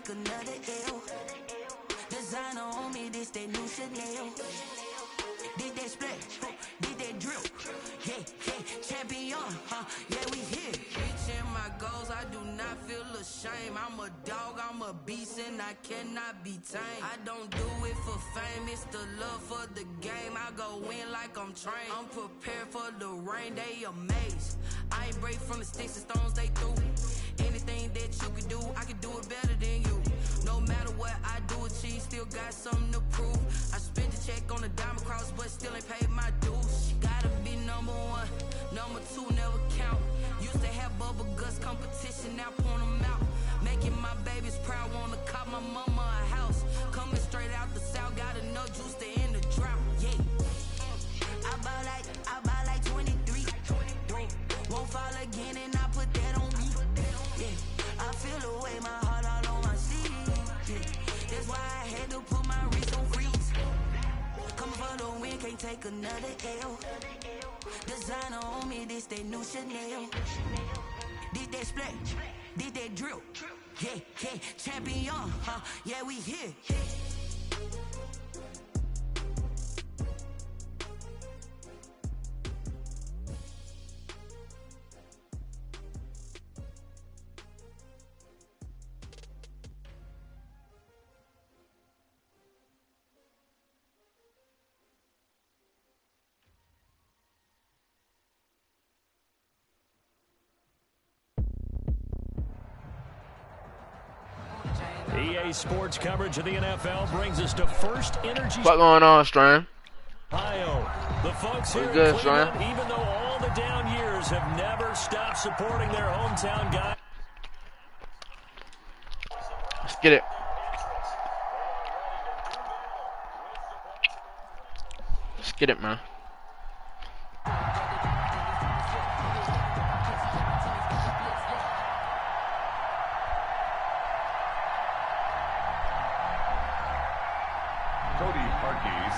take another L. Designer on me, this that new Chanel. Did that split, did that drill. Yeah, champion, yeah, we here. Reaching my goals, I do not feel ashamed. I'm a dog, I'm a beast, and I cannot be tamed. I don't do it for fame, it's the love for the game. I go in like I'm trained. I'm prepared for the rain, they amazed. I ain't break from the sticks and stones they threw. Anything that you can do, I can do it better than you. No matter what I do, achieve, still got something to prove. I spent the check on the diamond cross, but still ain't paid my dues. Gotta be number one, number two never count. Used to have bubble guts competition, now point them out. Making my babies proud, wanna cop my mama a house. Coming straight out the south, got enough juice to end the drought. Yeah, I buy like 23. Won't fall again, and I put that on me. Yeah, I feel the way, my heart all on my sleeve. Yeah, that's why I had to put my wrist on freeze. Coming for the win, can't take another L. Designer on me, this that new Chanel. Did that split, did that drill. Yeah, champion, yeah, we here. EA Sports coverage of the NFL brings us to First Energy. What's going on, Strain? Ohio. The folks here good, in Cleveland, even though all the down years, have never stopped supporting their hometown guy. Let's get it. Let's get it, man.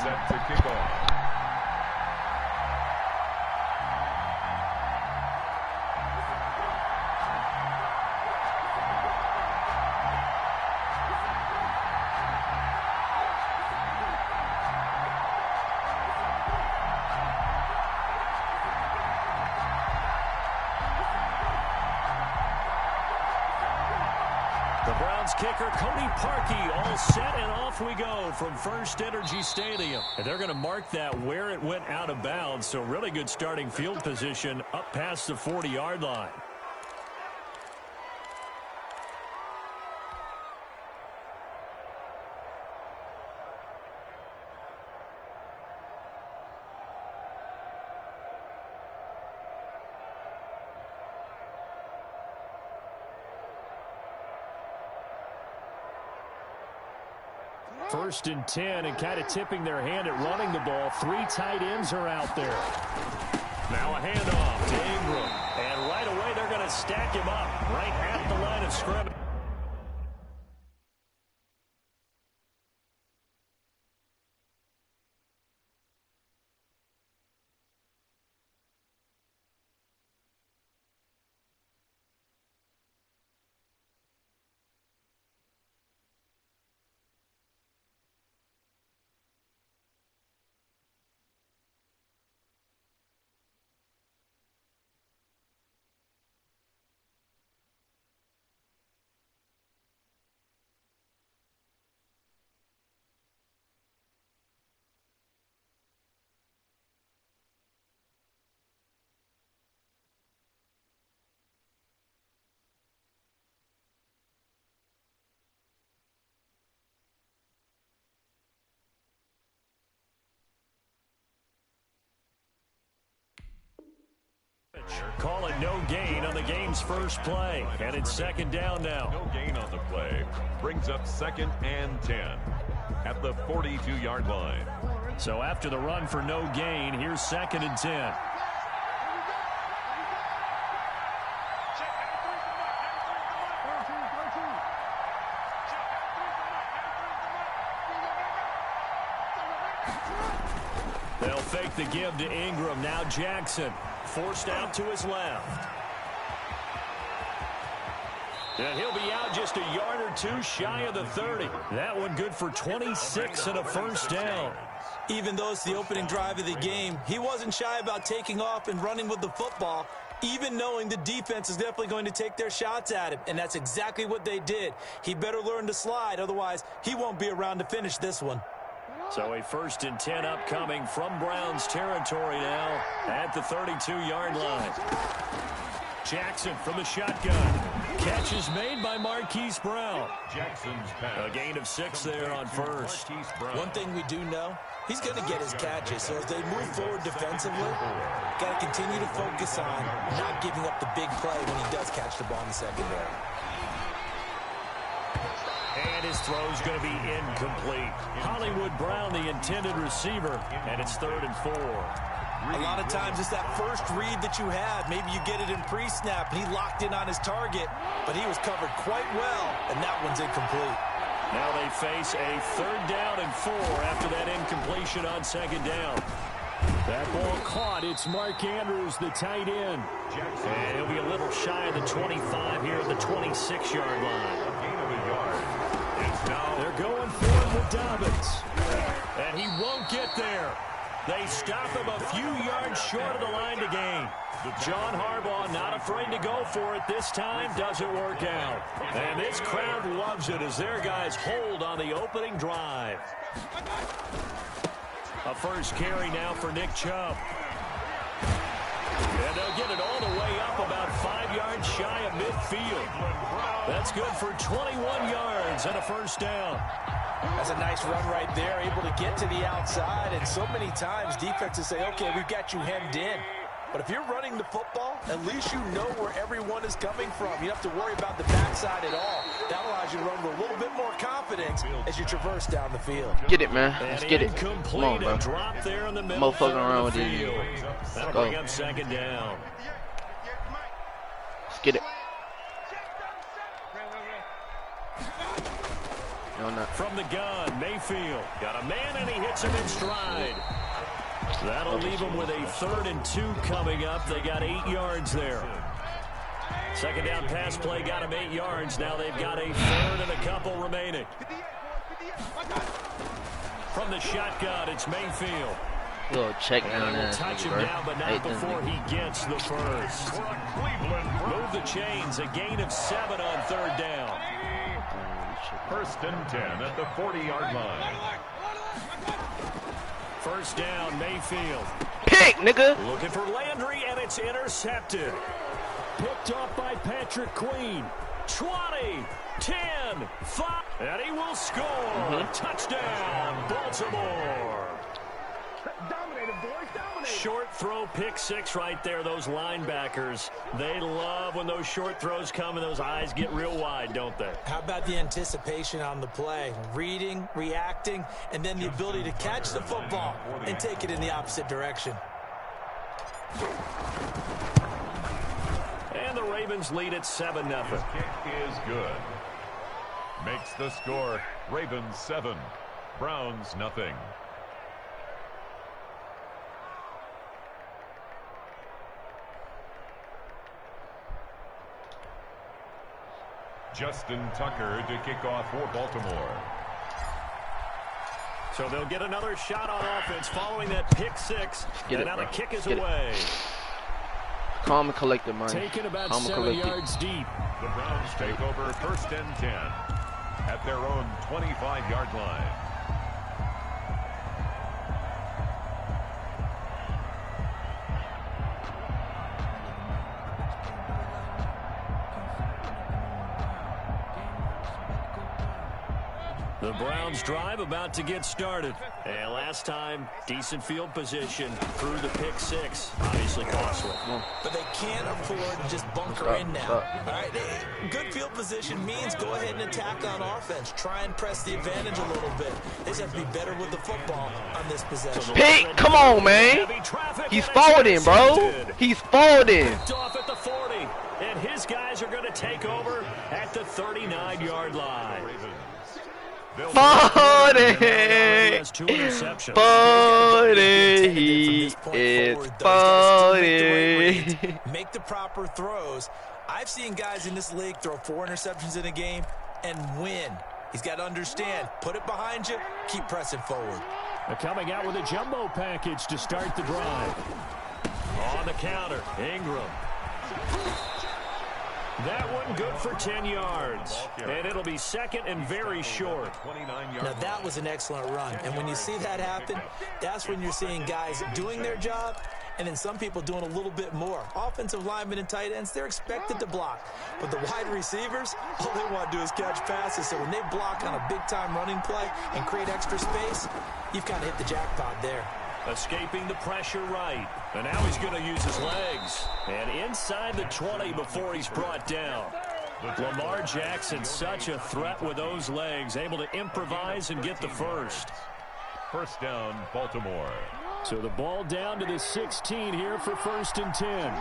Set to kick off. The Browns kicker, Cody Parkey, all set, and off we go from First Energy Stadium. And they're going to mark that where it went out of bounds, so really good starting field position up past the 40-yard line. First and 10, and kind of tipping their hand at running the ball. Three tight ends are out there. Now a handoff to Ingram. And right away they're going to stack him up right at the line of scrimmage. Call it no gain on the game's first play. And it's second down now. No gain on the play. Brings up 2nd and 10 at the 42-yard line. So after the run for no gain, here's 2nd and 10. They'll fake the give to Ingram. Now Jackson forced out to his left. And he'll be out just a yard or two shy of the 30. That one good for 26 and a first down. Even though it's the opening drive of the game, he wasn't shy about taking off and running with the football, even knowing the defense is definitely going to take their shots at him. And that's exactly what they did. He better learn to slide, otherwise he won't be around to finish this one. So a 1st and 10 upcoming from Browns territory now at the 32-yard line. Jackson from the shotgun. Catch is made by Marquise Brown. Jackson's pass. A gain of 6 there on first. One thing we do know, he's going to get his catches. So as they move forward defensively, got to continue to focus on not giving up the big play when he does catch the ball in the secondary. And his throw's going to be incomplete. Hollywood Brown, the intended receiver, and it's 3rd and 4. A lot of times it's that first read that you have. Maybe you get it in pre-snap, and he locked in on his target, but he was covered quite well, and that one's incomplete. Now they face a 3rd down and 4 after that incompletion on 2nd down. That ball caught. It's Mark Andrews, the tight end. And he'll be a little shy of the 25 here at the 26-yard line. Gain of a yard. It's now. They're going for it with Dobbins. And he won't get there. They stop him a few yards short of the line to gain. John Harbaugh not afraid to go for it this time. Doesn't work out. And this crowd loves it as their guys hold on the opening drive. A first carry now for Nick Chubb. And they'll get it all the way up about 5 yards shy of midfield. That's good for 21 yards and a first down. That's a nice run right there, able to get to the outside. And so many times defenses say, okay, we've got you hemmed in. But if you're running the football, at least you know where everyone is coming from. You don't have to worry about the backside at all. That allows you to run with a little bit more confidence as you traverse down the field. Get it, man. Let's get it. Come on, bro. Drop there in the middle. Motherfucking around with you. That'll bring up 2nd down. Let's get it. From the gun, Mayfield got a man and he hits him in stride. That'll leave him with a 3rd and 2 coming up. They got 8 yards there. 2nd down pass play got him 8 yards. Now they've got a 3rd and a couple remaining. From the shotgun, it's Mayfield. Little check down And there. will touch him down, but not before he gets the first. Move the chains. A gain of 7 on 3rd down. 1st and 10 at the 40-yard line. First down, Mayfield. Pick, nigga. Looking for Landry, and it's intercepted. Picked off by Patrick Queen. 20, 10, 5, and he will score. Touchdown, Baltimore. Dominated, boys, dominated. Short throw, pick 6 right there. Those linebackers, they love when those short throws come and those eyes get real wide, don't they? How about the anticipation on the play? Reading, reacting, and then the ability to catch the football and take it in the opposite direction. And the Ravens lead at 7-0. Kick is good. Makes the score Ravens 7, Browns nothing. Justin Tucker to kick off for Baltimore. So they'll get another shot on offense following that pick 6. And now the kick is away. Calm and collected, man. Taken about Calm 7 yards deep. The Browns take over 1st and 10 at their own 25-yard line. The Browns drive about to get started. And last time, decent field position through the pick 6. Obviously costly. But they can't afford to just bunker in now. All right, good field position means go ahead and attack on offense. Try and press the advantage a little bit. They just have to be better with the football on this possession. Pick, come on, man. He's folding, bro. He's folding. Off at the 40. And his guys are going to take over at the 39-yard line. Folding. Folding. He is folding. Make the proper throws. I've seen guys in this league throw 4 interceptions in a game and win. He's got to understand, put it behind you, keep pressing forward. They're coming out with a jumbo package to start the drive. On the counter, Ingram. That one good for 10 yards. And it'll be second and very short. Now that was an excellent run. And when you see that happen, that's when you're seeing guys doing their job and then some people doing a little bit more. Offensive linemen and tight ends, they're expected to block. But the wide receivers, all they want to do is catch passes. So when they block on a big-time running play and create extra space, you've kind of hit the jackpot there. Escaping the pressure right. And now he's going to use his legs. And inside the 20 before he's brought down. Lamar Jackson, such a threat with those legs, able to improvise and get the first. First down, Baltimore. So the ball down to the 16 here for 1st and 10.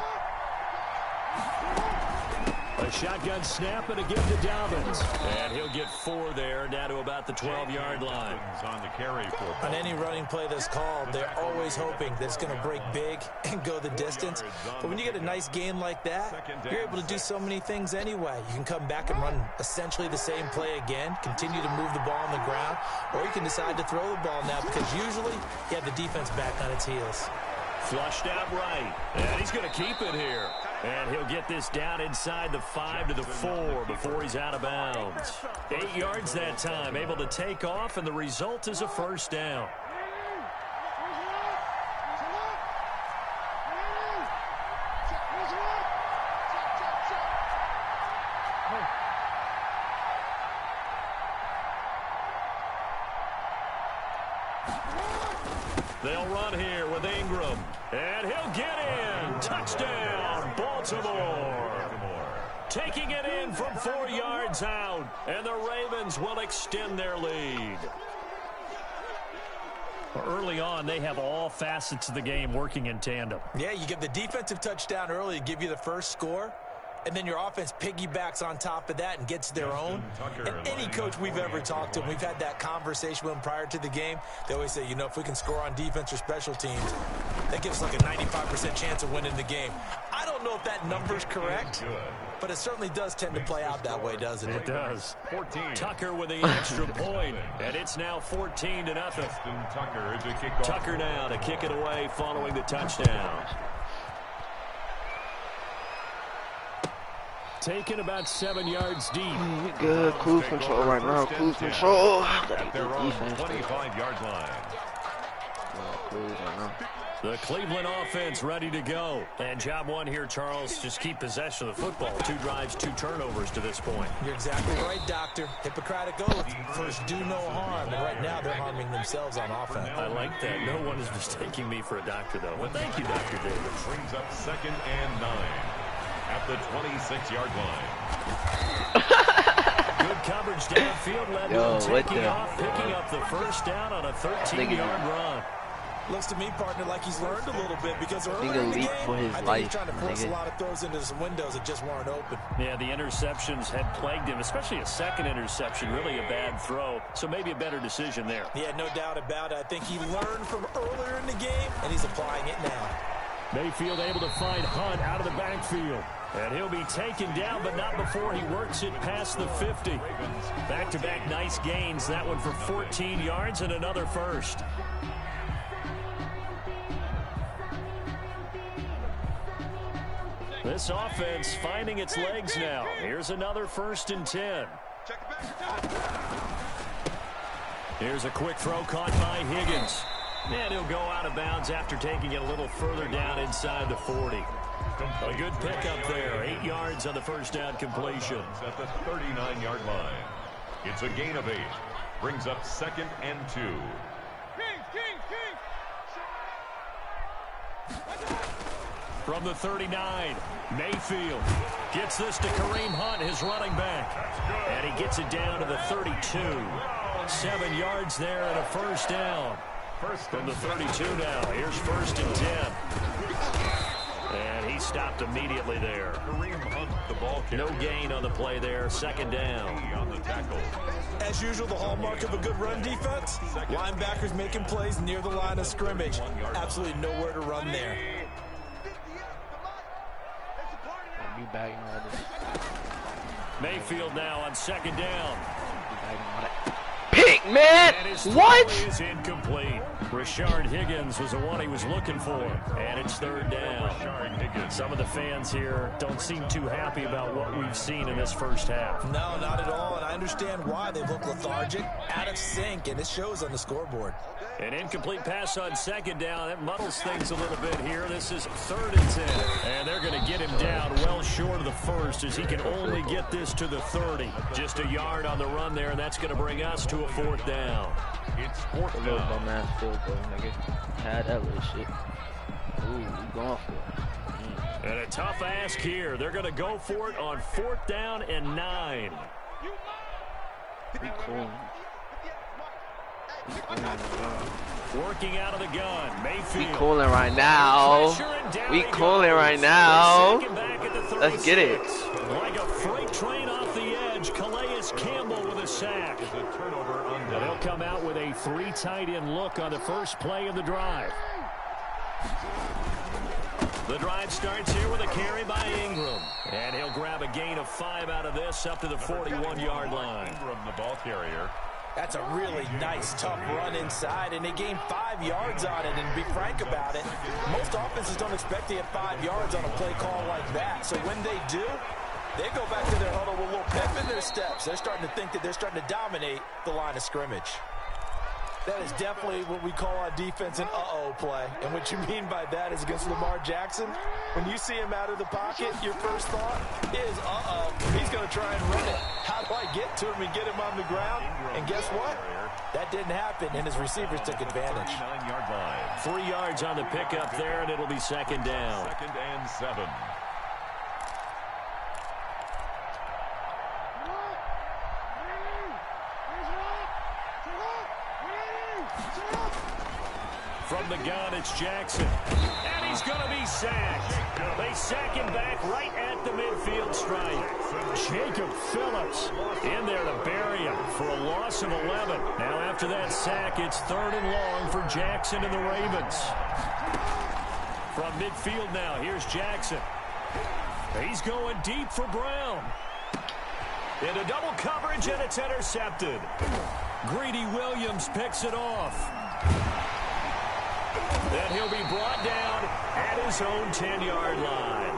A shotgun snap and again to Dobbins. And he'll get 4 there, down to about the 12-yard line. On the carry for on any running play that's called, they're always hoping that it's going to break big and go the distance. But when you get a nice gain like that, you're able to do so many things anyway. You can come back and run essentially the same play again, continue to move the ball on the ground, or you can decide to throw the ball now because usually you have the defense back on its heels. Flushed out right. And he's going to keep it here. And he'll get this down inside the 5 to the 4 before he's out of bounds. 8 yards that time, able to take off, and the result is a first down. They'll run here with Ingram. And he'll get in. Touchdown, Baltimore. Taking it in from 4 yards out. And the Ravens will extend their lead. Early on, they have all facets of the game working in tandem. Yeah, you get the defensive touchdown early to give you the first score. And then your offense piggybacks on top of that and gets their own. And any coach we've ever talked to, and we've had that conversation with them prior to the game, they always say, you know, if we can score on defense or special teams, that gives us like a 95% chance of winning the game. I don't know if that number's correct, but it certainly does tend to play out that way, doesn't it? It does. 14. Tucker with the extra point, and it's now 14-0. Tucker now to kick it away following the touchdown. Taken about 7 yards deep. We good. Cruise control right now. Cruise control. At their own 25-yard line. The Cleveland offense ready to go. And job one here, Charles, just keep possession of the football. 2 drives, 2 turnovers to this point. You're exactly right, Doctor. Hippocratic oath. First, do no harm. And right now, they're harming themselves on offense. I like that. No one is mistaking me for a doctor, though. But thank you, Dr. Davis. Brings up 2nd and 9. At the 26-yard line. Good coverage downfield, led to taking off, picking up the first down on a 13-yard run. Looks to me, partner, like he's learned a little bit because earlier in the game, I think he's trying to force a lot of throws into some windows that just weren't open. Yeah, the interceptions had plagued him, especially a second interception, really a bad throw. So maybe a better decision there. Yeah, no doubt about it. I think he learned from earlier in the game, and he's applying it now. Mayfield able to find Hunt out of the backfield. And he'll be taken down, but not before he works it past the 50. Back-to-back nice gains. That one for 14 yards and another first. This offense finding its legs now. Here's another 1st and 10. Here's a quick throw caught by Higgins. And he'll go out of bounds after taking it a little further down inside the 40. A good pickup there. 8 yards on the first down completion. At the 39-yard line. It's a gain of 8. Brings up 2nd and 2. From the 39, Mayfield gets this to Kareem Hunt, his running back. And he gets it down to the 32. 7 yards there and a first down. From the 32 now. Here's 1st and 10. And he stopped immediately there. No gain on the play there. 2nd down. On the tackle. As usual, the hallmark of a good run defense. Linebackers making plays near the line of scrimmage. Absolutely nowhere to run there. bagging all this. Mayfield now on second down. Pick, man! What? Is incomplete. Rashard Higgins was the one he was looking for. And it's third down. Some of the fans here don't seem too happy about what we've seen in this first half. No, not at all, and I understand why they look lethargic, out of sync, and it shows on the scoreboard. An incomplete pass on second down. That muddles things a little bit here. This is 3rd and 10. And they're going to get him down well short of the first as he can only get this to the 30. Just a yard on the run there, and that's going to bring us to a 4th down. It's 4th Little down. bum ass field goal, nigga. Had that little shit. Ooh, we going for it. And a tough ask here. They're going to go for it on 4th down and 9. We cool. Working out of the gun. Mayfield. We cooling right now. We cooling right now. Let's get it. Like a freight train off the edge. Calais Campbell with a sack. And they'll come out with a 3 tight end look on the first play of the drive. The drive starts here with a carry by Ingram. And he'll grab a gain of 5 out of this up to the 41-yard line. Ingram, the ball carrier. That's a really nice, tough run inside, and they gained 5 yards on it. And to be frank about it, most offenses don't expect to get 5 yards on a play call like that. So when they do, they go back to their huddle with a little pep in their steps. They're starting to think that they're starting to dominate the line of scrimmage. That is definitely what we call on defense an uh-oh play. And what you mean by that is against Lamar Jackson, when you see him out of the pocket, your first thought is, uh-oh, he's going to try and run it. How do I get to him and get him on the ground? And guess what? That didn't happen, and his receivers took advantage. 9-yard line. 3 yards on the pickup there, and it'll be second down. 2nd and 7. From the gun, it's Jackson. And he's going to be sacked. They sack him back right at the midfield stripe. Jacob Phillips in there to bury him for a loss of 11. Now after that sack, it's 3rd and long for Jackson and the Ravens. From midfield now, here's Jackson. He's going deep for Brown. Into double coverage, and it's intercepted. Greedy Williams picks it off. Then he'll be brought down at his own 10-yard line.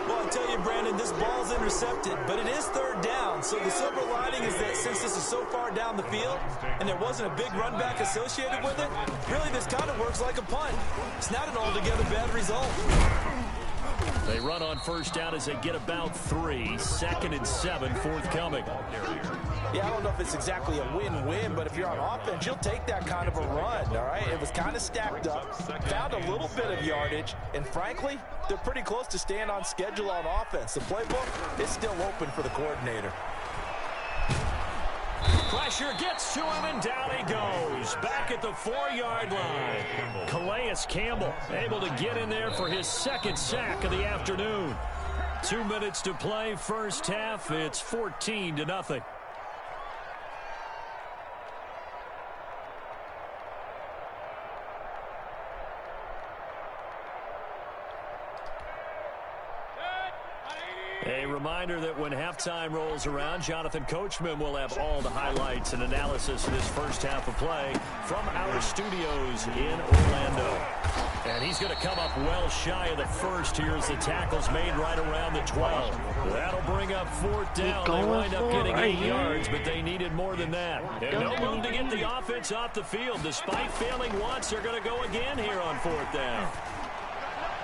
Well, I tell you, Brandon, this ball's intercepted, but it is 3rd down. So the silver lining is that since this is so far down the field and there wasn't a big run back associated with it, really this kind of works like a punt. It's not an altogether bad result. They run on first down as they get about 3. 2nd and 7 forthcoming. Yeah, I don't know if it's exactly a win-win, but if you're on offense, you'll take that kind of a run, all right? It was kind of stacked up, found a little bit of yardage, and frankly, they're pretty close to staying on schedule on offense. The playbook is still open for the coordinator. Pressure gets to him, and down he goes. Back at the 4-yard line. Calais Campbell able to get in there for his 2nd sack of the afternoon. 2 minutes to play, first half. It's 14-0. A reminder that when halftime rolls around, Jonathan Coachman will have all the highlights and analysis of this first half of play from our studios in Orlando. And he's going to come up well shy of the first here as the tackle's made right around the 12. That'll bring up 4th down. They wind up getting 8 yards, but they needed more than that. And no move to get the offense off the field. Despite failing once, they're going to go again here on 4th down.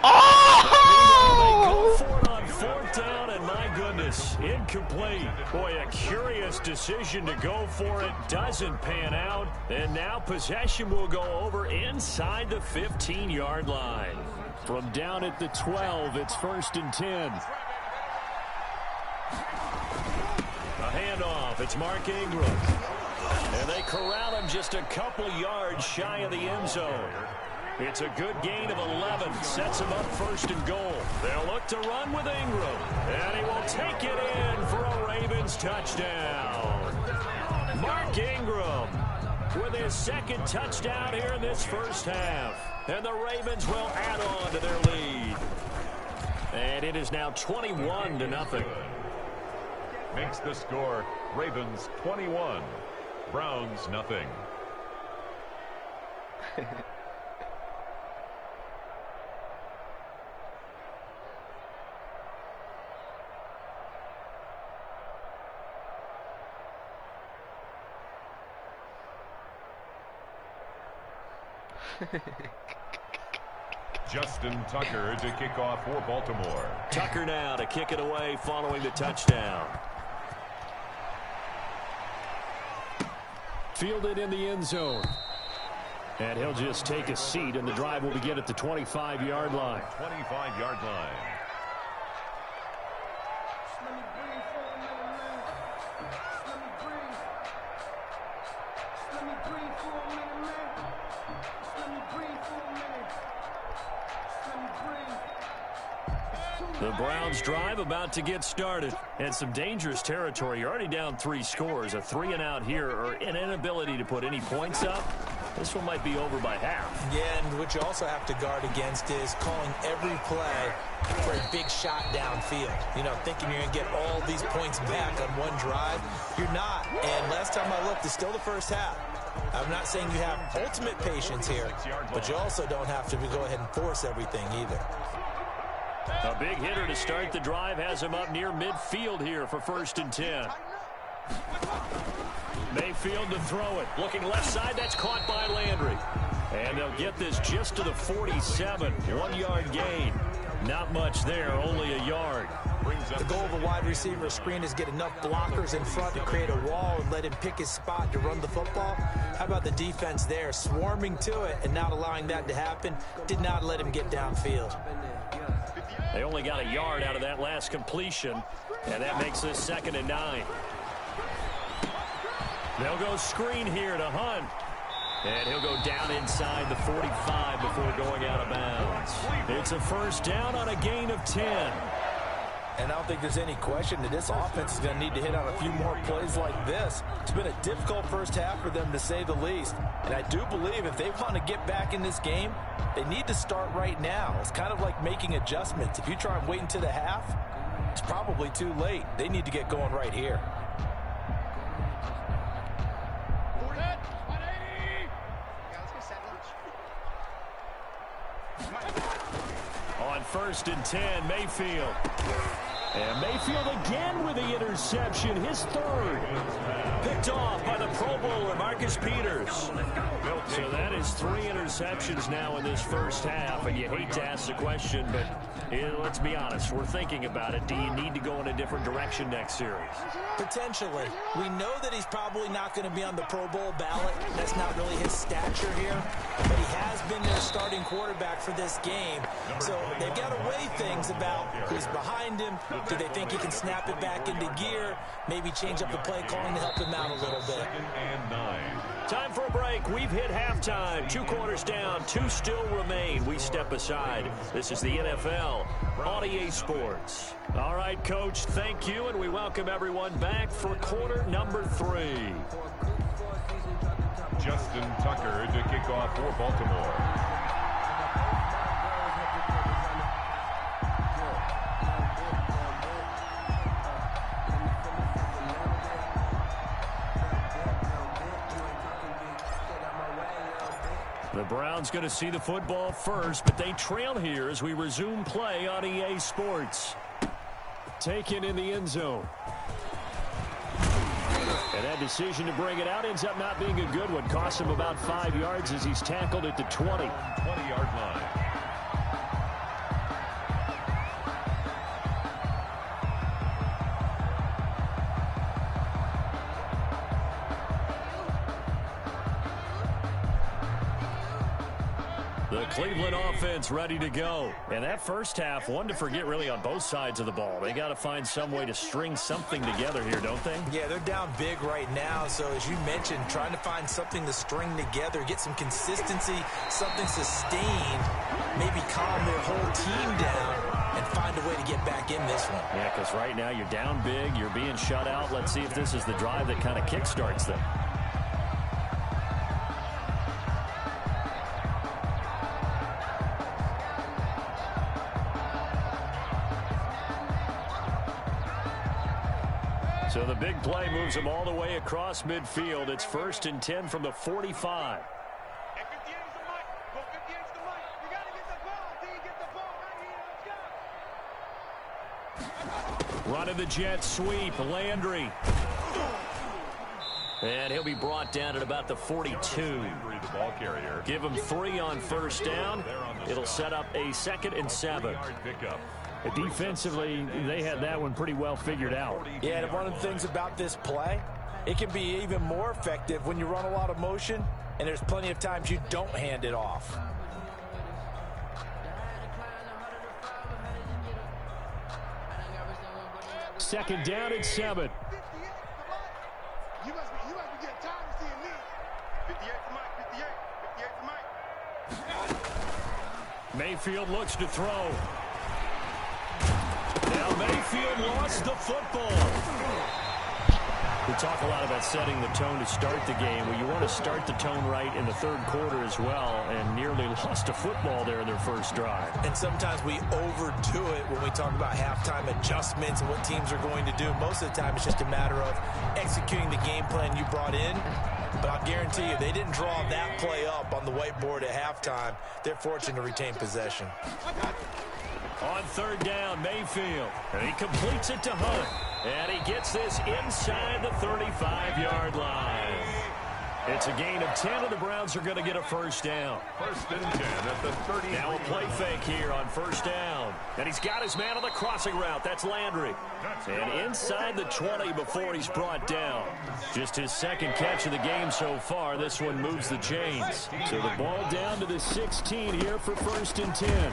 They go for it on 4th down, and my goodness, incomplete. Boy, a curious decision to go for it. Doesn't pan out. And now possession will go over inside the 15-yard line. From down at the 12, it's 1st and 10. A handoff. It's Mark Ingram. And they corral him just a couple yards shy of the end zone. It's a good gain of 11. Sets him up 1st and goal. They'll look to run with Ingram. And he will take it in for a Ravens touchdown. Mark Ingram with his 2nd touchdown here in this first half. And the Ravens will add on to their lead. And it is now 21-0. Makes the score Ravens 21, Browns nothing. Justin Tucker to kick off for Baltimore. Tucker now to kick it away following the touchdown. Fielded in the end zone. And he'll just take a seat, and the drive will begin at the 25-yard line. 25-yard line. The Browns drive about to get started. And some dangerous territory. You're already down 3 scores. A 3-and-out here, or an inability to put any points up. This one might be over by half. Yeah, and what you also have to guard against is calling every play for a big shot downfield. You know, thinking you're going to get all these points back on one drive. You're not. And last time I looked, it's still the first half. I'm not saying you have ultimate patience here, but you also don't have to go ahead and force everything either. A big hitter to start the drive has him up near midfield here for 1st and 10. Mayfield to throw it. Looking left side, that's caught by Landry. And they'll get this just to the 47. 1-yard gain. Not much there, only a yard. The goal of a wide receiver screen is get enough blockers in front to create a wall and let him pick his spot to run the football. How about the defense there, swarming to it and not allowing that to happen? Did not let him get downfield. They only got a yard out of that last completion, and that makes this 2nd and 9. They'll go screen here to Hunt. And he'll go down inside the 45 before going out of bounds. It's a 1st down on a gain of 10. And I don't think there's any question that this offense is going to need to hit on a few more plays like this. It's been a difficult first half for them, to say the least. And I do believe if they want to get back in this game, they need to start right now. It's kind of like making adjustments. If you try and wait until the half, it's probably too late. They need to get going right here. On 1st and 10, Mayfield. And Mayfield again with the interception, his 3rd. Picked off by the Pro Bowler, Marcus Peters. So that is 3 interceptions now in this first half. And you hate to ask the question, but let's be honest, we're thinking about it. Do you need to go in a different direction next series? Potentially. We know that he's probably not going to be on the Pro Bowl ballot. That's not really his stature here. But he has been their starting quarterback for this game. So they've got to weigh things about who's behind him. Do they think he can snap it back into gear? Maybe change up the play calling to help him out a little bit. 2nd and 9. Time for a break. We've hit halftime. 2 quarters down. 2 still remain. We step aside. This is the NFL on EA Sports. All right, Coach, thank you, and we welcome everyone back for quarter number 3. Justin Tucker to kick off for Baltimore. The Browns going to see the football first, but they trail here as we resume play on EA Sports. Taken in the end zone. And that decision to bring it out ends up not being a good one. Costs him about 5 yards as he's tackled at the 20. 20-yard line. The Cleveland offense ready to go. And that first half, one to forget really on both sides of the ball. They got to find some way to string something together here, don't they? Yeah, they're down big right now. So as you mentioned, trying to find something to string together, get some consistency, something sustained, maybe calm their whole team down and find a way to get back in this one. Yeah, because right now you're down big, you're being shut out. Let's see if this is the drive that kind of kickstarts them. So the big play moves them all the way across midfield. It's 1st and 10 from the 45. Running the jet sweep, Landry. And he'll be brought down at about the 42. Give him 3 on 1st down. It'll set up a 2nd and 7. Defensively, they had that one pretty well figured out. Yeah, and one of the things about this play, it can be even more effective when you run a lot of motion, and there's plenty of times you don't hand it off. Second down and 7. You must be getting tired of seeing me. 58 to Mike, 58 to Mike. Mayfield looks to throw. Now Mayfield lost the football. We talk a lot about setting the tone to start the game. Well, you want to start the tone right in the 3rd quarter as well, and nearly lost a football there in their first drive. And sometimes we overdo it when we talk about halftime adjustments and what teams are going to do. Most of the time, it's just a matter of executing the game plan you brought in. But I'll guarantee you, they didn't draw that play up on the whiteboard at halftime. They're fortunate to retain possession. On 3rd down, Mayfield. And he completes it to Hunt. And he gets this inside the 35-yard line. It's a gain of 10, and the Browns are going to get a 1st down. 1st and 10 at the 30. Now a play fake here on 1st down. And he's got his man on the crossing route. That's Landry. And inside the 20 before he's brought down. Just his 2nd catch of the game so far. This one moves the chains. So the ball down to the 16 here for 1st and 10.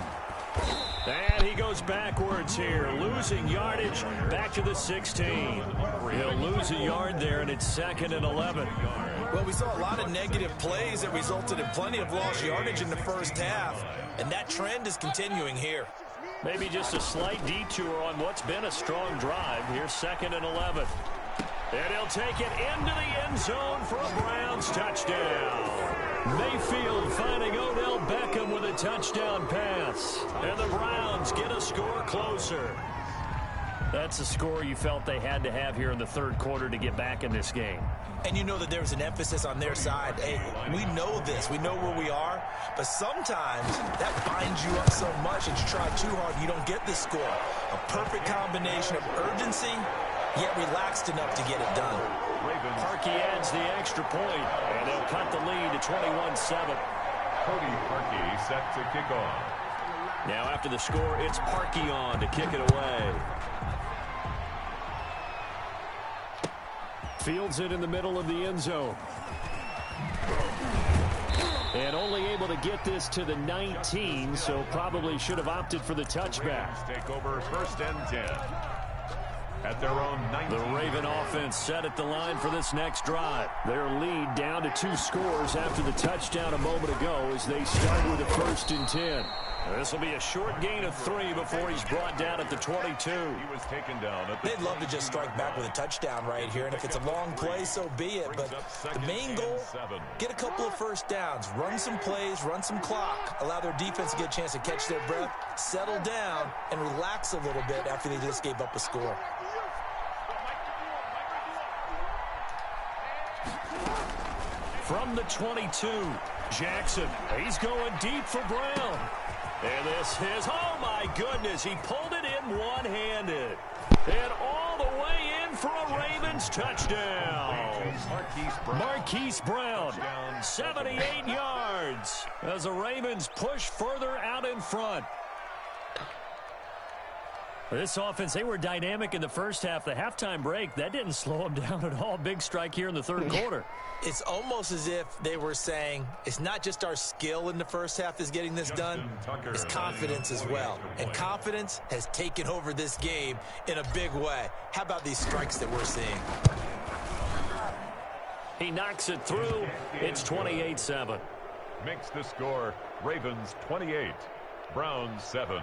And he goes backwards here, losing yardage back to the 16. He'll lose a yard there, and it's 2nd and 11. Well, we saw a lot of negative plays that resulted in plenty of lost yardage in the first half, and that trend is continuing here. Maybe just a slight detour on what's been a strong drive. Here's 2nd and 11. And he'll take it into the end zone for a Browns touchdown. Mayfield finding Odell Beckham with a touchdown pass. And the Browns get a score closer. That's a score you felt they had to have here in the 3rd quarter to get back in this game. And you know that there was an emphasis on their side. Hey, we know this. We know where we are. But sometimes that binds you up so much that you try too hard, you don't get the score. A perfect combination of urgency, yet relaxed enough to get it done. Parkey adds the extra point, and they'll cut the lead to 21-7. Cody Parkey set to kick off. Now after the score, it's Parkey on to kick it away. Fields it in the middle of the end zone. And only able to get this to the 19, so probably should have opted for the touchback. Take over 1st and 10. At their own 19. The Raven offense set at the line for this next drive. Their lead down to 2 scores after the touchdown a moment ago as they start with a 1st and 10. This will be a short gain of 3 before he's brought down at the 22. He was taken down at the They'd love to just strike back with a touchdown right here, and if it's a long play, so be it. But the main goal, get a couple of 1st downs, run some plays, run some clock, allow their defense to get a chance to catch their breath, settle down, and relax a little bit after they just gave up a score. From the 22, Jackson. He's going deep for Brown. And this is, oh my goodness, he pulled it in one-handed. And all the way in for a Ravens touchdown. Marquise Brown, 78 yards as the Ravens push further out in front. This offense, they were dynamic in the first half. The halftime break, that didn't slow them down at all. Big strike here in the 3rd quarter. It's almost as if they were saying, it's not just our skill in the first half that's getting this done, it's confidence as well. And confidence has taken over this game in a big way. How about these strikes that we're seeing? He knocks it through. It's 28-7. Makes the score Ravens 28, Browns 7.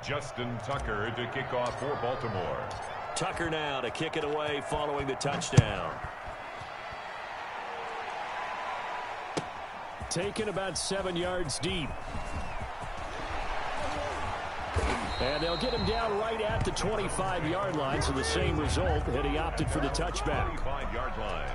Justin Tucker to kick off for Baltimore. Tucker now to kick it away following the touchdown. taken about 7 yards deep. And they'll get him down right at the 25-yard line, so the same result, and he opted for the touchback. 25-yard line.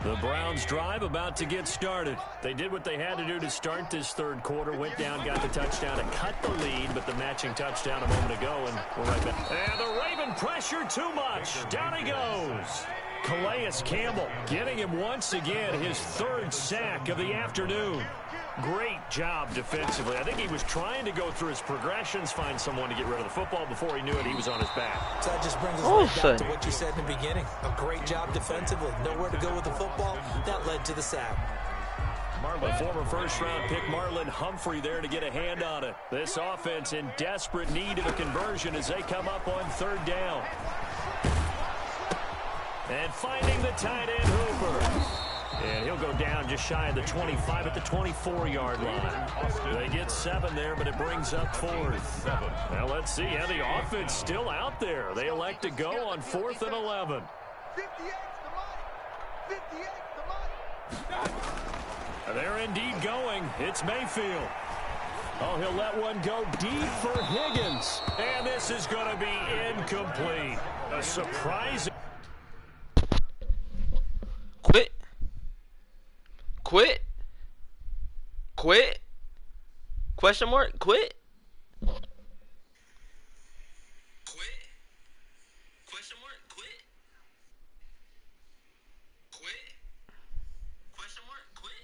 The Browns drive about to get started. They did what they had to do to start this third quarter. Went down, got the touchdown to cut the lead, but the matching touchdown a moment ago, and we're right back. And the Raven pressure too much. Down he goes. Calais Campbell getting him once again, his third sack of the afternoon. Great job defensively. I think he was trying to go through his progressions, find someone to get rid of the football. Before he knew it, he was on his back. So that just brings us right back to what you said in the beginning. A great job defensively. Nowhere to go with the football. That led to the sack. The former first-round pick Marlon Humphrey there to get a hand on it. This offense in desperate need of a conversion as they come up on third down. And finding the tight end Hooper. And he'll go down just shy of the 25 at the 24-yard line. They get 7 there, but it brings up 4th. Now let's see how the offense still out there. They elect to go on 4th and 11. 58's the money. 58's the money. They're indeed going. It's Mayfield. Oh, he'll let one go deep for Higgins. And this is going to be incomplete. A surprising. Quit. Quit. Quit. Question mark. Quit. Quit. Question mark. Quit. Quit. Question mark. Quit.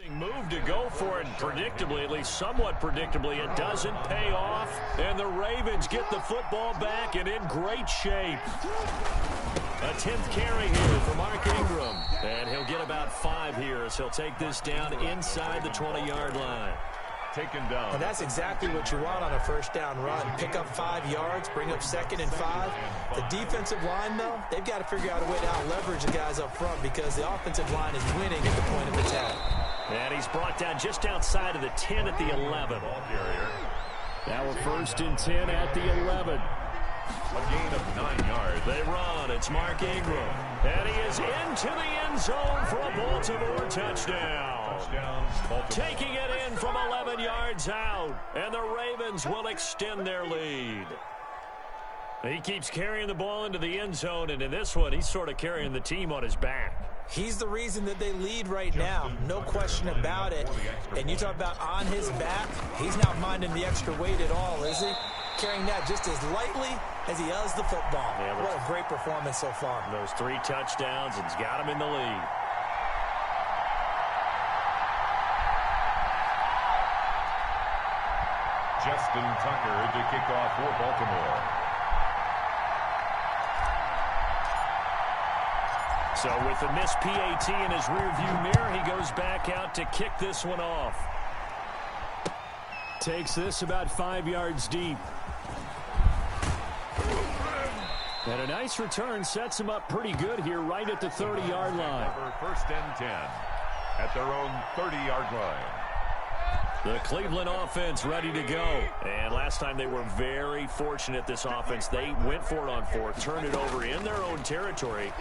Move to go for it, and predictably, at least somewhat predictably, it doesn't pay off, and the Ravens get the football back and in great shape. A 10th carry here for Mark Ingram, and he'll get about 5 here as he'll take this down inside the 20-yard line. Taken down. And that's exactly what you want on a first down run. Pick up 5 yards, bring up 2nd and 5. The defensive line, though, they've got to figure out a way to out-leverage the guys up front because the offensive line is winning at the point of attack. And he's brought down just outside of the 10 at the 11. Now we're 1st and 10 at the 11. A gain of 9 yards. They run. It's Mark Ingram. And he is into the end zone for a Baltimore touchdown. Taking it in from 11 yards out. And the Ravens will extend their lead. He keeps carrying the ball into the end zone, and in this one, he's sort of carrying the team on his back. He's the reason that they lead right now. No question about it. And you talk about on his back, he's not minding the extra weight at all, is he? Carrying that just as lightly as he does the football. Yeah, what a great performance so far. Those 3 touchdowns, and he's got him in the lead. Justin Tucker to kick off for Baltimore. So with the missed PAT in his rearview mirror, he goes back out to kick this one off. Takes this about 5 yards deep. And a nice return sets him up pretty good here right at the 30-yard line. First and 10 at their own 30-yard line. The Cleveland offense ready to go. And last time they were very fortunate, this offense. They went for it on fourth, turned it over in their own territory,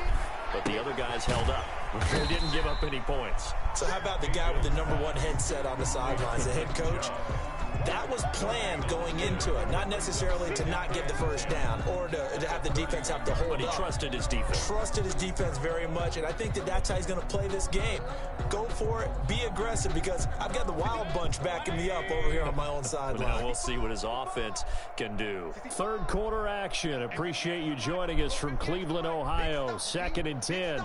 but the other guys held up. They didn't give up any points. So how about the guy with the #1 headset on the sidelines, the head coach? That was planned going into it, not necessarily to not get the first down or to have the defense have to hold up. But he trusted his defense. Trusted his defense very much, and I think that's how he's going to play this game. Go for it, be aggressive, because I've got the wild bunch backing me up over here on my own sideline. Now we'll see what his offense can do. Third quarter action. Appreciate you joining us from Cleveland, Ohio. 2nd and 10.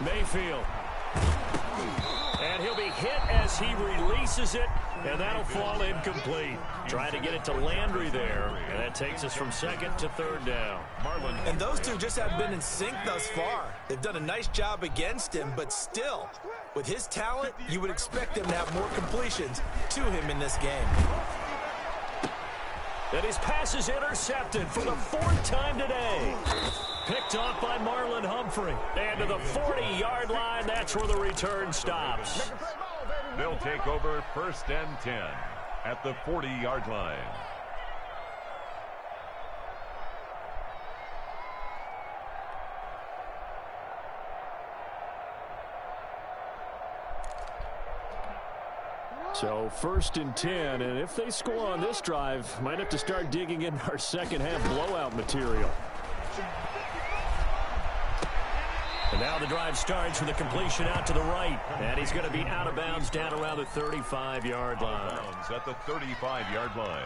Mayfield. And he'll be hit as he releases it, and that'll fall incomplete. Trying to get it to Landry there, and that takes us from 2nd to 3rd down. And those two just have been in sync thus far. They've done a nice job against him, but still, with his talent, you would expect him to have more completions to him in this game. And his pass is intercepted for the 4th time today. Picked off by Marlon Humphrey. And to the 40-yard line, that's where the return stops. They'll take over 1st and 10 at the 40-yard line. So 1st and 10, and if they score on this drive, might have to start digging in our second half blowout material. And now the drive starts with a completion out to the right. And he's going to be out of bounds down around the 35-yard line. At the 35-yard line.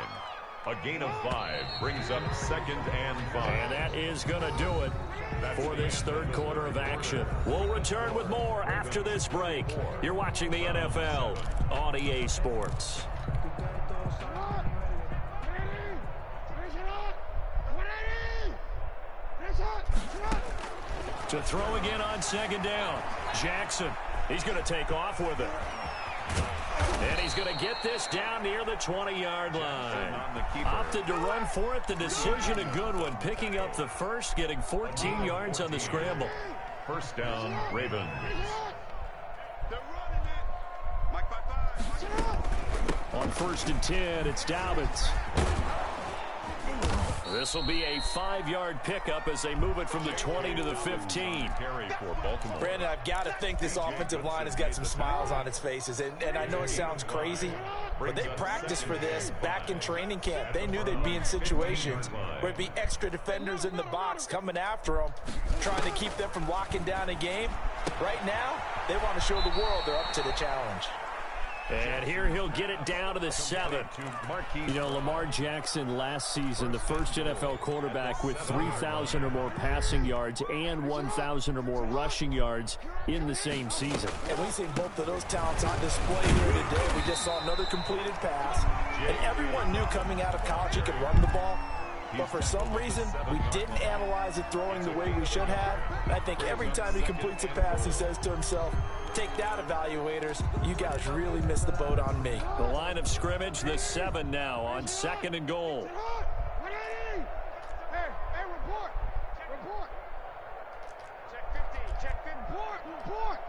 A gain of 5 brings up 2nd and 5. And that is going to do it for this third quarter of action. We'll return with more after this break. You're watching the NFL on EA Sports. To throw again on 2nd down. Jackson, he's going to take off with it. And he's going to get this down near the 20-yard line. Opted to run for it. The decision a good one. Picking up the first, getting 14 yards on the scramble. First down, Ravens. On 1st and 10, it's Dobbins. This will be a 5-yard pickup as they move it from the 20 to the 15. Brandon, I've got to think this offensive line has got some smiles on its faces. And I know it sounds crazy, but they practiced for this back in training camp. They knew they'd be in situations where it'd be extra defenders in the box coming after them, trying to keep them from locking down a game. Right now, they want to show the world they're up to the challenge. And here he'll get it down to the 7. You know, Lamar Jackson last season, the first NFL quarterback with 3,000 or more passing yards and 1,000 or more rushing yards in the same season. And we've seen both of those talents on display here today. We just saw another completed pass. And everyone knew coming out of college he could run the ball. But for some reason, we didn't analyze it throwing the way we should have. And I think every time he completes a pass, he says to himself, take that, evaluators. You guys really missed the boat on me. The line of scrimmage, the 7 now on 2nd and goal. Hey, report. Check 15. Report.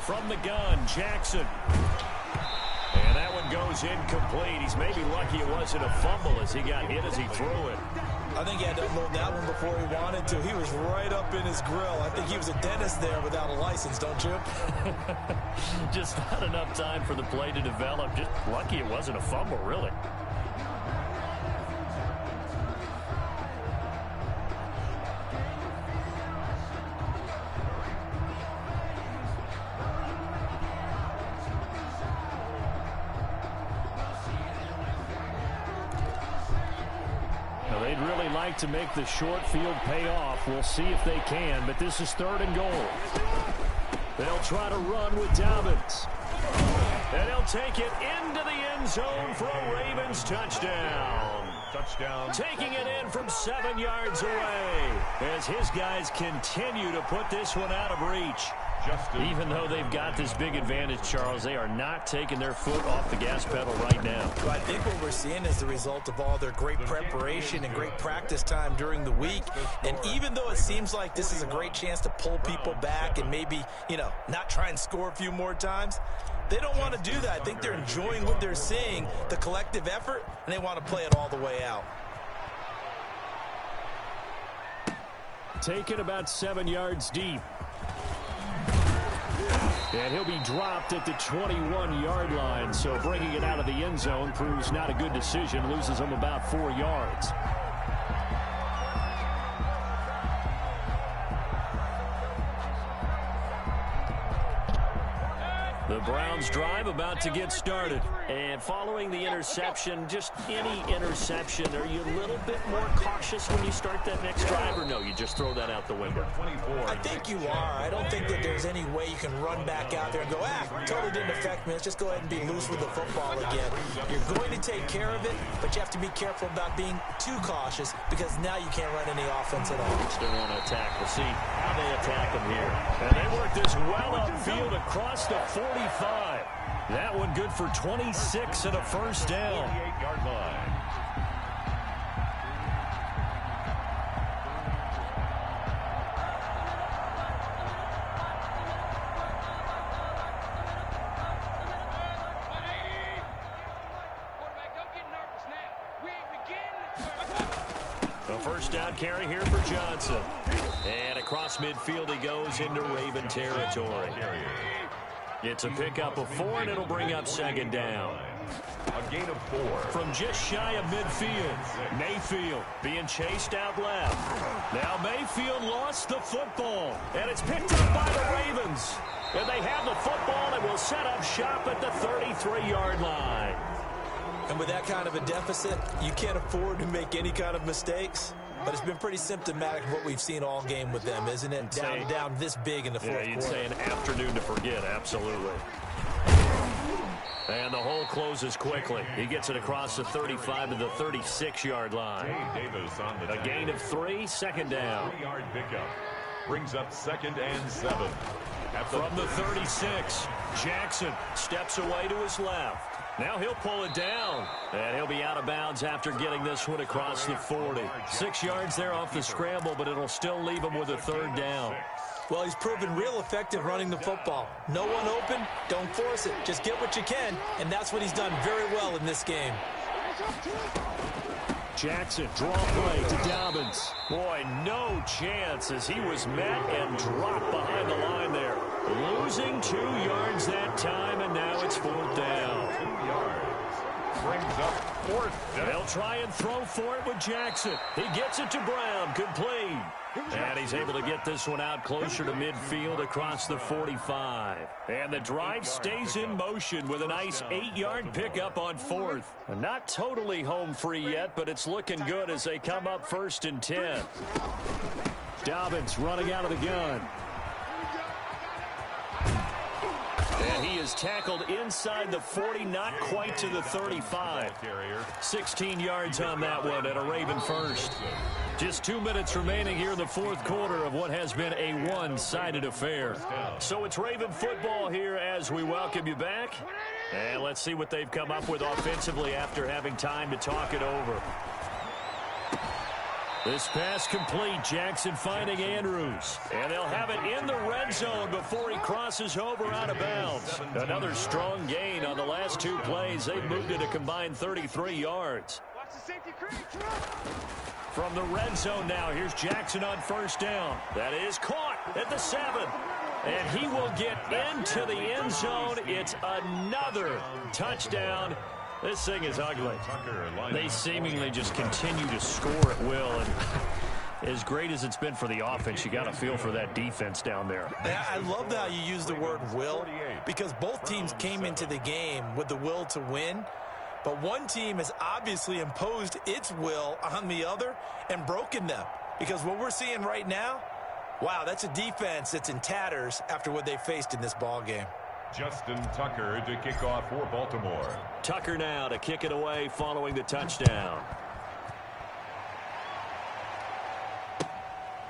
From the gun, Jackson. And that one goes incomplete. He's maybe lucky it wasn't a fumble as he got hit as he threw it. I think he had to unload that one before he wanted to. He was right up in his grill. I think he was a dentist there without a license, don't you? Just not enough time for the play to develop. Just lucky it wasn't a fumble, really. really like to make the short field pay off. We'll see if they can, but this is 3rd and goal. They'll try to run with Dobbins. And he'll take it into the end zone for a Ravens touchdown. Touchdown. Taking it in from 7 yards away as his guys continue to put this one out of reach. Even though they've got this big advantage, Charles, they are not taking their foot off the gas pedal right now. Well, I think what we're seeing is the result of all their great preparation and great practice time during the week. And even though it seems like this is a great chance to pull people back and maybe, not try and score a few more times, they don't want to do that. I think they're enjoying what they're seeing, the collective effort, and they want to play it all the way out. Taken about 7 yards deep. And he'll be dropped at the 21-yard line, so bringing it out of the end zone proves not a good decision, loses him about 4 yards. The Browns drive about to get started. And following the interception, just any interception, are you a little bit more cautious when you start that next drive, or no, you just throw that out the window? I think you are. I don't think that there's any way you can run back out there and go, totally didn't affect me. Let's just go ahead and be loose with the football again. You're going to take care of it, but you have to be careful about being too cautious because now you can't run any offense at all. Still want to attack. We'll see how they attack him here. And they work this well upfield across the 45. That one good for 26 and a first down. 48-yard line. A first down carry here for Johnson. And across midfield he goes into Raven territory. It's a pickup of 4, and it'll bring up 2nd down. A gain of 4. From just shy of midfield, Mayfield being chased out left. Now Mayfield lost the football, and it's picked up by the Ravens. And they have the football and will set up shop at the 33-yard line. And with that kind of a deficit, you can't afford to make any kind of mistakes. But it's been pretty symptomatic of what we've seen all game with them, isn't it? Down this big in the fourth quarter. You'd say an afternoon to forget, absolutely. And the hole closes quickly. He gets it across the 35 to the 36-yard line. A gain of 3, 2nd down. 3-yard pickup brings up 2nd and 7. From the 36, Jackson steps away to his left. Now he'll pull it down, and he'll be out of bounds after getting this one across the 40. 6 yards there off the scramble, but it'll still leave him with a 3rd down. Well, he's proven real effective running the football. No one open, don't force it. Just get what you can, and that's what he's done very well in this game. Jackson, draw play to Dobbins. Boy, no chance as he was met and dropped behind the line there. Losing 2 yards that time, and now it's 4th down. 2 yards. Brings up 4th down. They'll try and throw for it with Jackson. He gets it to Brown, complete. And he's able to get this one out closer to midfield across the 45. And the drive stays in motion with a nice 8-yard pickup on 4th. Not totally home free yet, but it's looking good as they come up 1st and 10. Dobbins running out of the gun. And he is tackled inside the 40, not quite to the 35. 16 yards on that one and a Raven first. Just 2 minutes remaining here in the fourth quarter of what has been a one-sided affair. So it's Raven football here as we welcome you back. And let's see what they've come up with offensively after having time to talk it over. This pass complete. Jackson finding Andrews. And they'll have it in the red zone before he crosses over out of bounds. Another strong gain on the last 2 plays. They've moved it a combined 33 yards. From the red zone now, here's Jackson on 1st down. That is caught at the 7. And he will get into the end zone. It's another touchdown. This thing is ugly. They seemingly just continue to score at will. And as great as it's been for the offense, you got to feel for that defense down there. Yeah, I love how you use the word will, because both teams came into the game with the will to win. But one team has obviously imposed its will on the other and broken them. Because what we're seeing right now, wow, that's a defense that's in tatters after what they faced in this ball game. Justin Tucker to kick off for Baltimore. Tucker now to kick it away following the touchdown.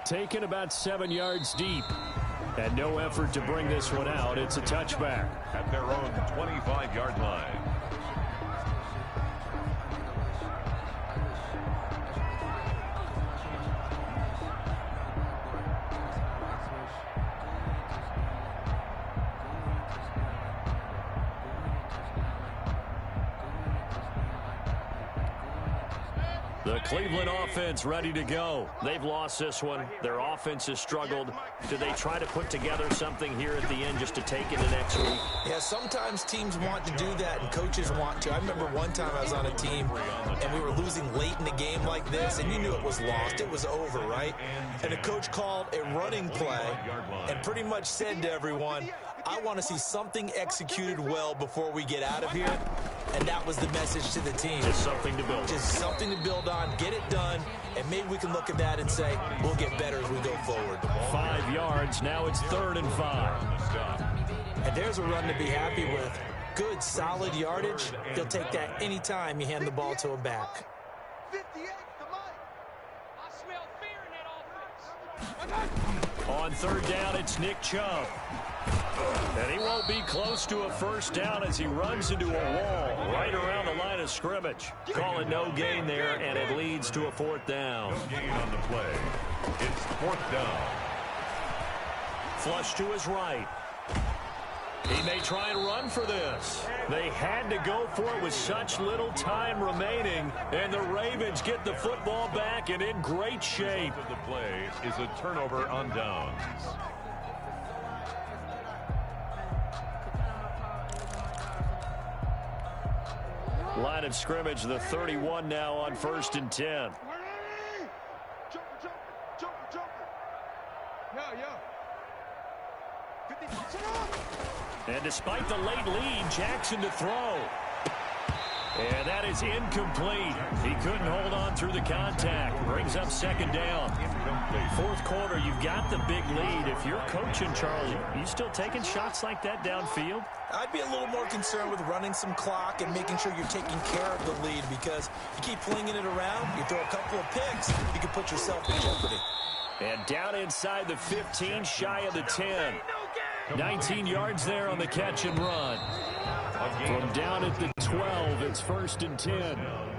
Taken about 7 yards deep. And no effort to bring this one out. It's a touchback. At their own 25-yard line. The Cleveland offense ready to go. They've lost this one. Their offense has struggled. Do they try to put together something here at the end just to take it the next week? Yeah, sometimes teams want to do that and coaches want to. I remember one time I was on a team and we were losing late in the game like this, and you knew it was lost. It was over, right? And the coach called a running play and pretty much said to everyone, I want to see something executed well before we get out of here. And that was the message to the team. Just something to build. Just something to build on, get it done, and maybe we can look at that and say, we'll get better as we go forward. 5 yards, now it's 3rd and 5. And there's a run to be happy with. Good, solid yardage. You'll take that any time you hand the ball to a back. 58 to Mike. I smell fear in that offense. On 3rd down, it's Nick Chubb. And he won't be close to a first down as he runs into a wall right around the line of scrimmage. Call it no gain there, and it leads to a 4th down. No gain on the play. It's 4th down. Flush to his right. He may try and run for this. They had to go for it with such little time remaining, and the Ravens get the football back and in great shape. The play is a turnover on downs. Line of scrimmage, the 31 now on 1st and 10. And despite the late lead, Jackson to throw. And that is incomplete. He couldn't hold on through the contact. Brings up 2nd down. 4th quarter, you've got the big lead. If you're coaching, Charles, you still taking shots like that downfield? I'd be a little more concerned with running some clock and making sure you're taking care of the lead, because if you keep flinging it around, you throw a couple of picks, you can put yourself in jeopardy. And down inside the 15, shy of the 10. 19 yards there on the catch and run. From down at the 12, it's 1st and 10.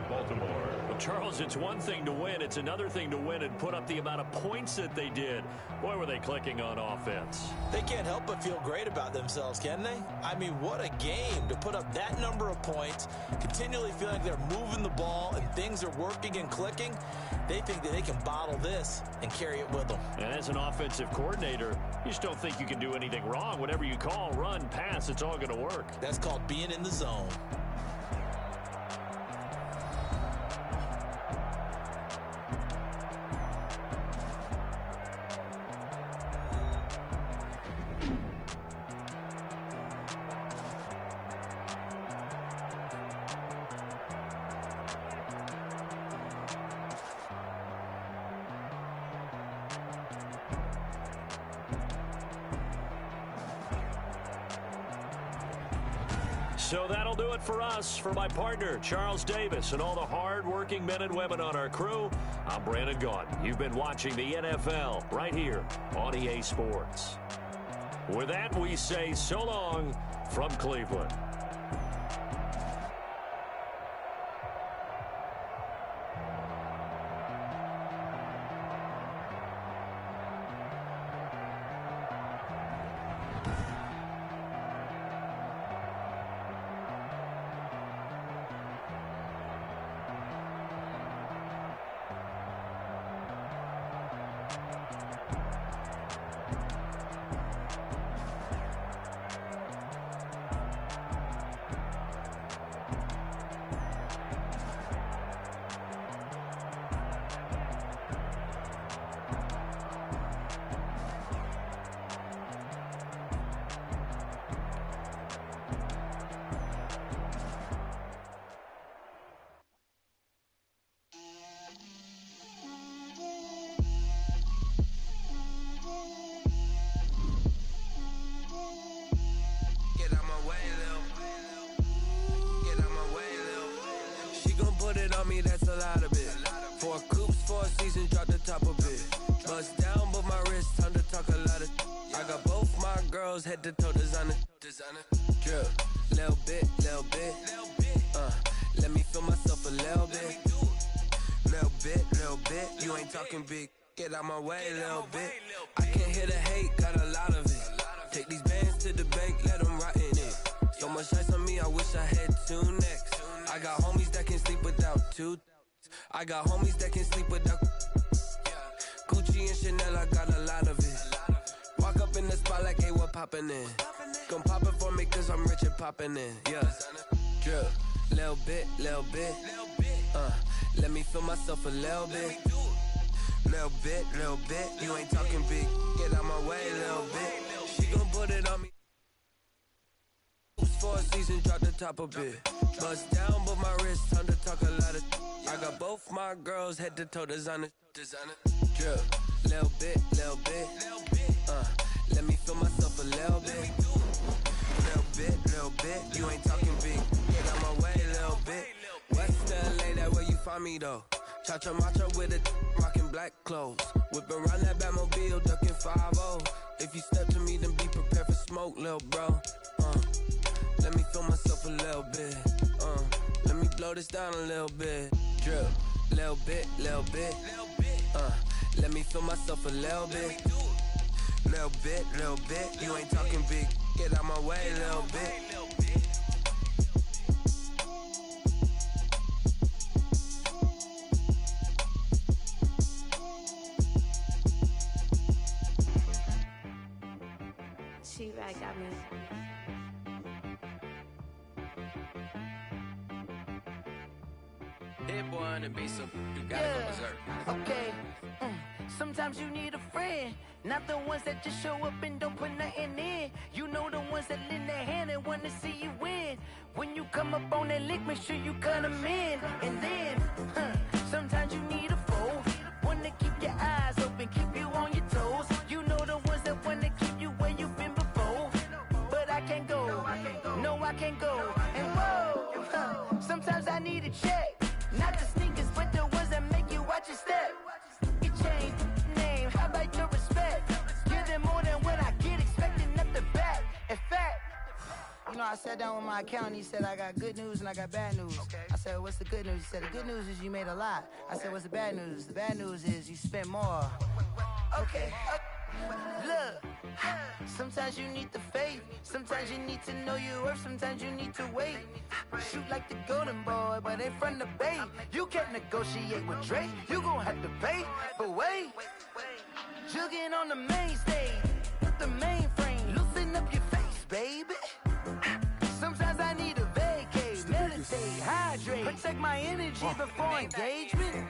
Baltimore. Well, Charles, it's one thing to win. It's another thing to win and put up the amount of points that they did. Boy, were they clicking on offense. They can't help but feel great about themselves, can they? I mean, what a game to put up that number of points, continually feeling like they're moving the ball and things are working and clicking. They think that they can bottle this and carry it with them. And as an offensive coordinator, you just don't think you can do anything wrong. Whatever you call, run, pass, it's all going to work. That's called being in the zone. So that'll do it for us. For my partner, Charles Davis, and all the hard-working men and women on our crew, I'm Brandon Gaudin. You've been watching the NFL right here on EA Sports. With that, we say so long from Cleveland. me, that's a lot of it. 4 coops, 4 seasons, drop the top a bit. Bust down, but my wrist, time to talk a lot of. I got both my girls head to toe designer. Drip, little bit. Let me feel myself a little bit. Little bit. You ain't talking big. Get out my way, little bit. I can't hear the hate, got a lot of it. Take these bands to the bank, let them rot in it. So much ice on me, I wish I had 2 necks. I got homies that can sleep without 2. I got homies that can sleep without Gucci and Chanel, I got a lot of it. Walk up in the spot like, hey, what poppin' in? Come pop it for me, cause I'm rich and poppin' in. Yeah, drip, little bit. Let me feel myself a little bit. Little bit. You ain't talking big. Get out my way, little bit. She gon' put it on me. 4 seasons, drop the top a bit. Bust down, but my wrist, time to talk a lot of. I got both my girls head to toe designer. Drip, little bit. Let me feel myself a little bit. Little bit. You ain't talking big. Get out my way, little bit. West LA, that where you find me though. Cha-cha matcha with a rockin' black clothes. Whip around that Batmobile, ducking 5-0. If you step to me, then be prepared for smoke, lil' bro. Let me feel myself a little bit. Let me blow this down a little bit. Drip, little bit. Let me feel myself a little bit. Little bit. You ain't talking big. Get out my way, little bit. She right got me. Hit boy on the beat, so you gotta go berserk. Okay. Sometimes you need a friend, not the ones that just show up and don't put nothing in. You know the ones that lend their hand and wanna see you win. When you come up on that lick, make sure you cut them in. And then, sometimes you need a foe, one to keep your eyes open, keep you on your toes. You know the ones that wanna keep you where you've been before. But I can't go, no I can't go. And whoa, sometimes I need a check. Not the sneakers, but the ones that make you watch your step. You change name, how about your respect? Give them more than what I get, expecting nothing back. In fact, you know, I sat down with my accountant, he said, I got good news and I got bad news. I said, what's the good news? He said, the good news is you made a lot. I said, what's the bad news? The bad news is you spent more. Okay. Look, sometimes you need the faith, sometimes you need to know your worth, sometimes you need to wait. Shoot like the golden boy, but ain't from the bay. You can't negotiate with Drake, you gon' have to pay. But wait, jugging on the main stage, with the mainframe, loosen up your face, baby. Sometimes I need a vacate, meditate, hydrate, protect my energy before engagement.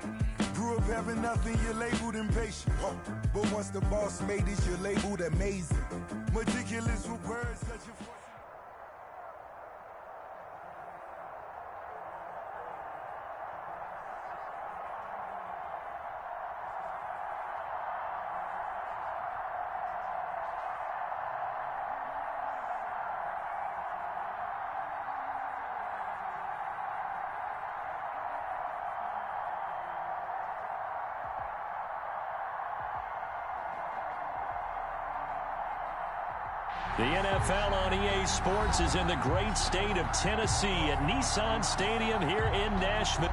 Grew up having nothing, you're labeled impatient. But once the boss made it, you're labeled amazing. Meticulous with words such a force. The NFL on EA Sports is in the great state of Tennessee at Nissan Stadium here in Nashville.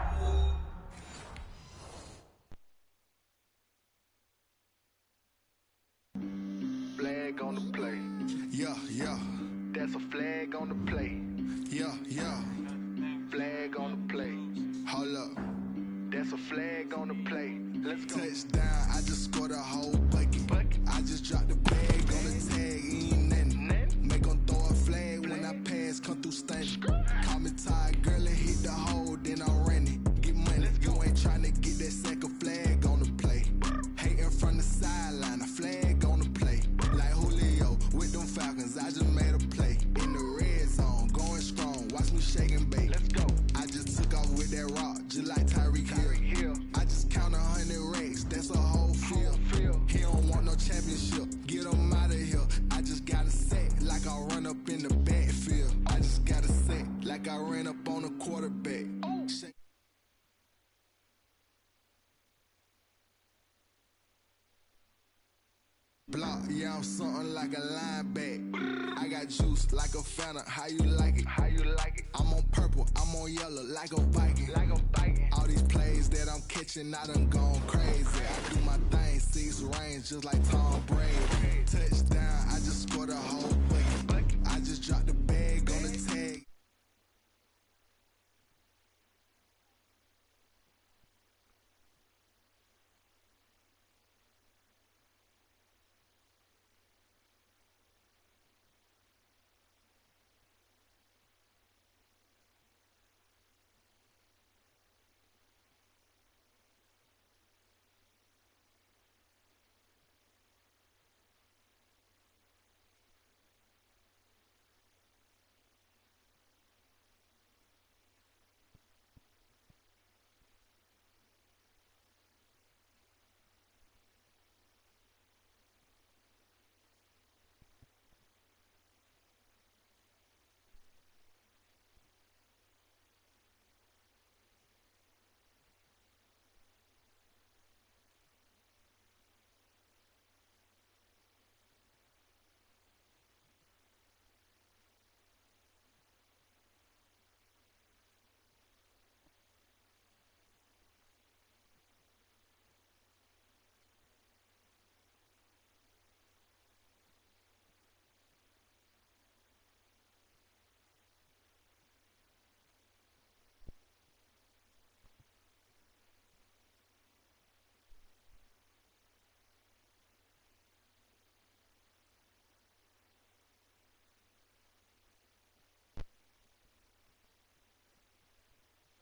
Flag on the play. Yeah. That's a flag on the play. Yeah. Flag on the play. Hold up. That's a flag on the play. Let's go. Touchdown, I just scored a whole bucket. I just dropped the bag on the tag, ain't nothing. Make them throw a flag when I pass, come through stunning. Call me tired, girl, and hit the hole, then I'm running. Get money, you ain't trying to get that second flag on the play. Hating from the sideline, a flag on the play. Like Julio with them Falcons, I just made a play. In the red zone, going strong, watch me shake and bake. Let's go. I just took off with that rock, just like Tyreek Hill. I just count 100 racks, that's a whole field. block, yeah, I'm something like a linebacker. I got juice like a Fanta, how you like it? How you like it? I'm on purple, I'm on yellow, like a Viking. Like a Viking. All these plays that I'm catching, I done gone crazy. I do my thing, 6 range, just like Tom Brady.